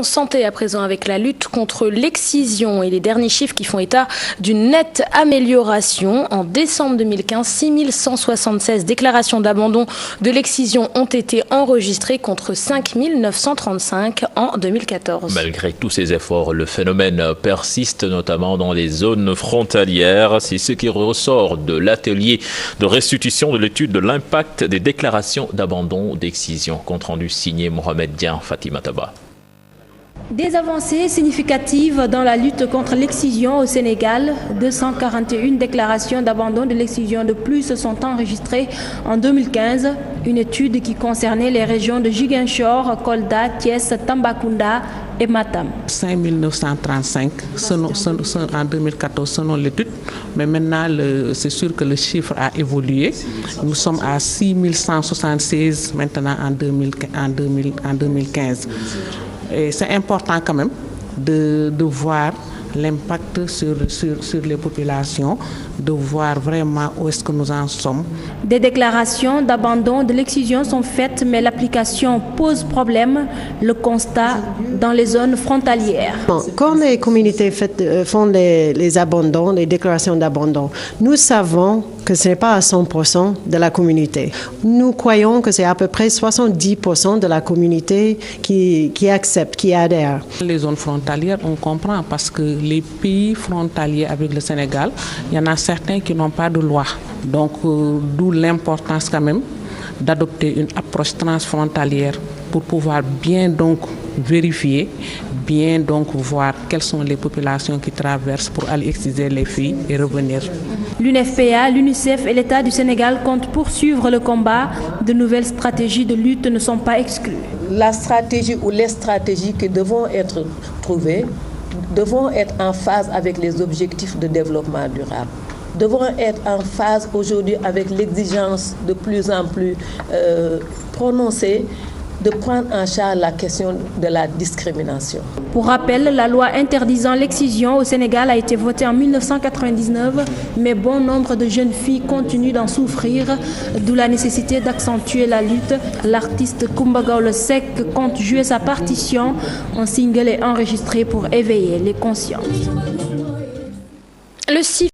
Santé à présent avec la lutte contre l'excision et les derniers chiffres qui font état d'une nette amélioration. En décembre 2015, 6176 déclarations d'abandon de l'excision ont été enregistrées contre 5935 en 2014. Malgré tous ces efforts, le phénomène persiste notamment dans les zones frontalières. C'est ce qui ressort de l'atelier de restitution de l'étude de l'impact des déclarations d'abandon d'excision. Compte rendu signé Mohamed Dian, Fatima Taba. Des avancées significatives dans la lutte contre l'excision au Sénégal. 241 déclarations d'abandon de l'excision de plus sont enregistrées en 2015. Une étude qui concernait les régions de Ziguinchor, Kolda, Thiès, Tambacounda et Matam. 5935 en 2014 selon l'étude, mais maintenant c'est sûr que le chiffre a évolué. Nous sommes à 6176 maintenant en 2015. Et c'est important quand même de voir l'impact sur les populations, de voir vraiment où est-ce que nous en sommes. Des déclarations d'abandon de l'excision sont faites, mais l'application pose problème. Le constat dans les zones frontalières. Quand les communautés font les abandons, les déclarations d'abandon, nous savons que ce n'est pas à 100% de la communauté. Nous croyons que c'est à peu près 70% de la communauté qui accepte, qui adhère. Les zones frontalières, on comprend parce que les pays frontaliers avec le Sénégal, il y en a certains qui n'ont pas de loi. Donc, d'où l'importance quand même d'adopter une approche transfrontalière pour pouvoir bien donc vérifier, bien donc voir quelles sont les populations qui traversent pour aller exciser les filles et revenir. L'UNFPA, l'UNICEF et l'État du Sénégal comptent poursuivre le combat. De nouvelles stratégies de lutte ne sont pas exclues. La stratégie ou les stratégies qui devront être trouvées devront être en phase avec les objectifs de développement durable. Devront être en phase aujourd'hui avec l'exigence de plus en plus prononcée de prendre en charge la question de la discrimination. Pour rappel, la loi interdisant l'excision au Sénégal a été votée en 1999, mais bon nombre de jeunes filles continuent d'en souffrir, d'où la nécessité d'accentuer la lutte. L'artiste Coumba Gawlo Seck compte jouer sa partition. Un single est enregistré pour éveiller les consciences.